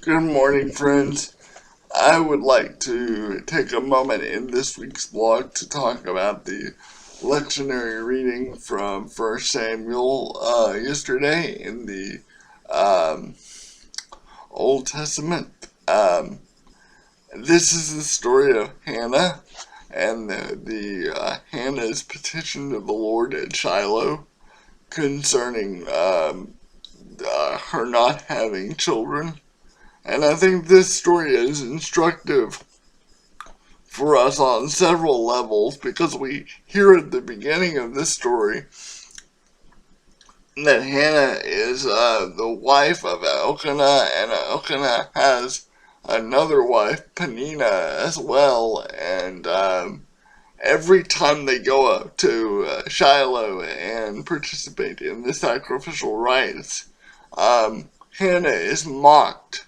Good morning, friends. I would like to take a moment in this week's vlog to talk about the lectionary reading from 1 Samuel yesterday in the um, Old Testament. This is the story of Hannah and the Hannah's petition to the Lord at Shiloh concerning her not having children. And I think this story is instructive for us on several levels because we hear at the beginning of this story that Hannah is the wife of Elkanah, and Elkanah has another wife, Peninnah, as well. And every time they go up to Shiloh and participate in the sacrificial rites, Hannah is mocked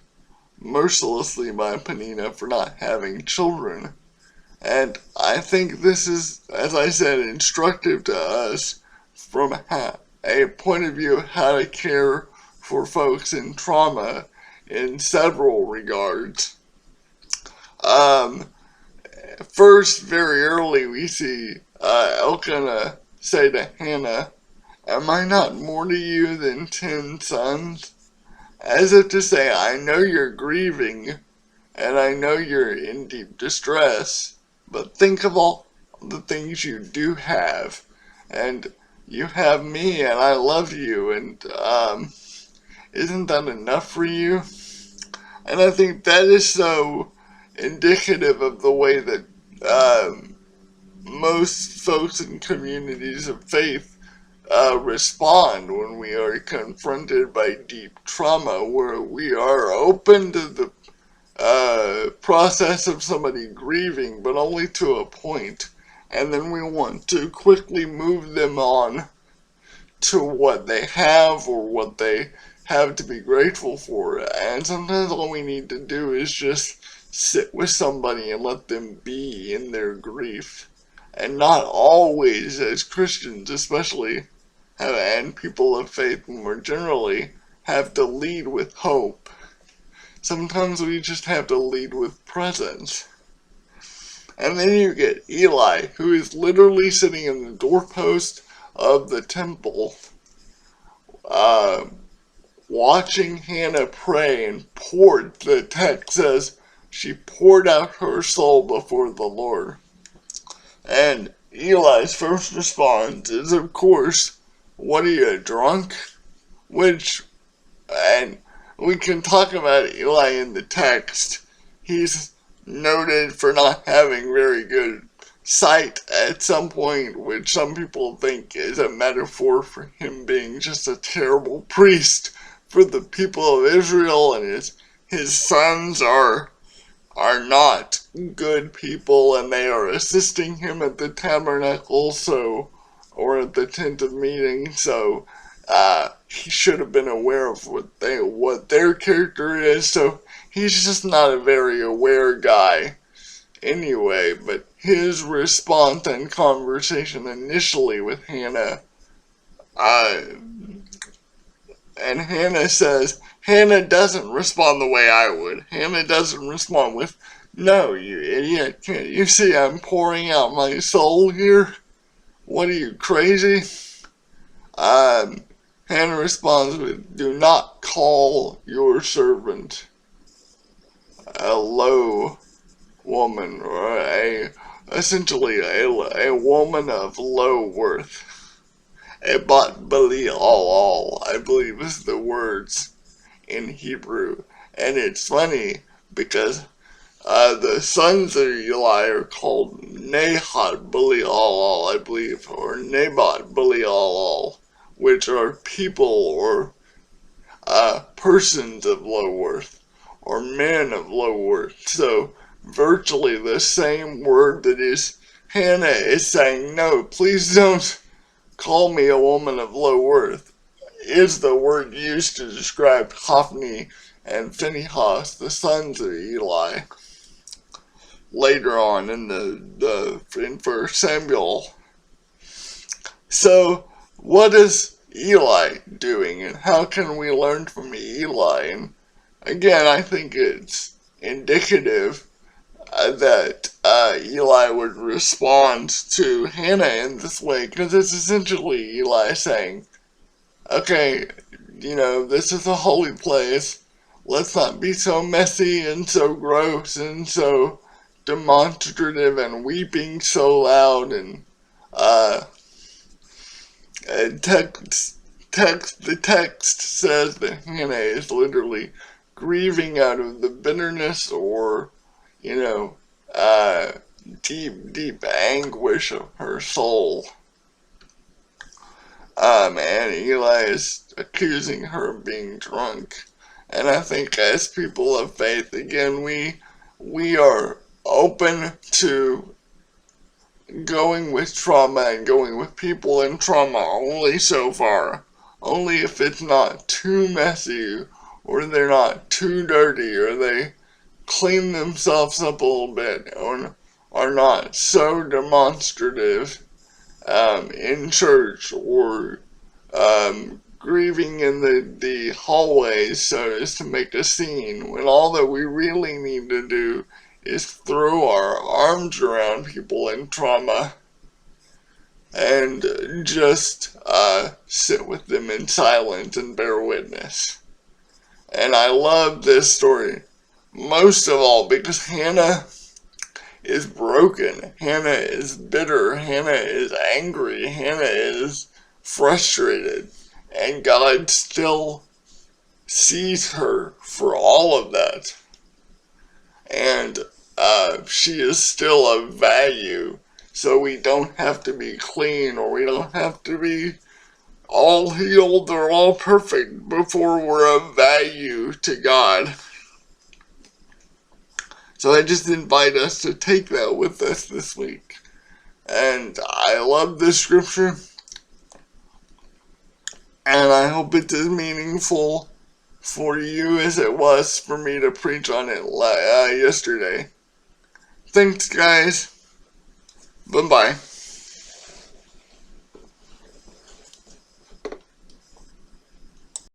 mercilessly by Peninnah for not having children. And I think this is, as I said, instructive to us from a point of view of how to care for folks in trauma in several regards. First, very early, we see Elkanah say to Hannah, "Am I not more to you than 10 sons?" As if to say, I know you're grieving, and I know you're in deep distress, but think of all the things you do have, and you have me, and I love you, and isn't that enough for you? And I think that is so indicative of the way that most folks in communities of faith respond when we are confronted by deep trauma, where we are open to the process of somebody grieving, but only to a point, and then we want to quickly move them on to what they have or what they have to be grateful for. And sometimes all we need to do is just sit with somebody and let them be in their grief. And not always, as Christians especially, and people of faith more generally, have to lead with hope. Sometimes we just have to lead with presence. And then you get Eli, who is literally sitting in the doorpost of the temple, watching Hannah pray and poured, the text says, she poured out her soul before the Lord. And Eli's first response is, of course, "What are you, drunk?" Which, and we can talk about Eli in the text. He's noted for not having very good sight at some point, which some people think is a metaphor for him being just a terrible priest for the people of Israel, and his sons are not good people, and they are assisting him at the tabernacle, or at the tent of meeting, so he should have been aware of what their character is, so he's just not a very aware guy anyway. But his response and conversation initially with Hannah, and Hannah doesn't respond the way I would. Hannah doesn't respond with, "No, you idiot, can't you see I'm pouring out my soul here? What are you, crazy?" Hannah responds with, "Do not call your servant a low woman," or essentially a woman of low worth. Ebat Belial, I believe is the words in Hebrew. And it's funny because the sons of Eli are called Nahat Belial, I believe, or Nabat Belial, which are people or persons of low worth, or men of low worth. So virtually the same word that is Hannah is saying, "No, please don't call me a woman of low worth," is the word used to describe Hophni and Phinehas, the sons of Eli, later on in in 1 Samuel. So what is Eli doing, and how can we learn from Eli? And again, I think it's indicative that Eli would respond to Hannah in this way, because it's essentially Eli saying, okay, this is a holy place. Let's not be so messy and so gross and so demonstrative and weeping so loud and the text says that Hannah is literally grieving out of the bitterness or, deep anguish of her soul. And Eli is accusing her of being drunk. And I think as people of faith, again, we are open to going with trauma and going with people in trauma only so far. Only if it's not too messy, or they're not too dirty, or they clean themselves up a little bit, or are not so demonstrative in church, or grieving in the hallways so as to make a scene, when all that we really need to do is throw our arms around people in trauma and just sit with them in silence and bear witness. And I love this story most of all because Hannah is broken. Hannah is bitter. Hannah is angry. Hannah is frustrated. And God still sees her for all of that. And she is still of value. So we don't have to be clean, or we don't have to be all healed or all perfect before we're of value to God. So I just invite us to take that with us this week. And I love this scripture. And I hope it's as meaningful for you as it was for me to preach on it yesterday. Thanks, guys. Bye-bye.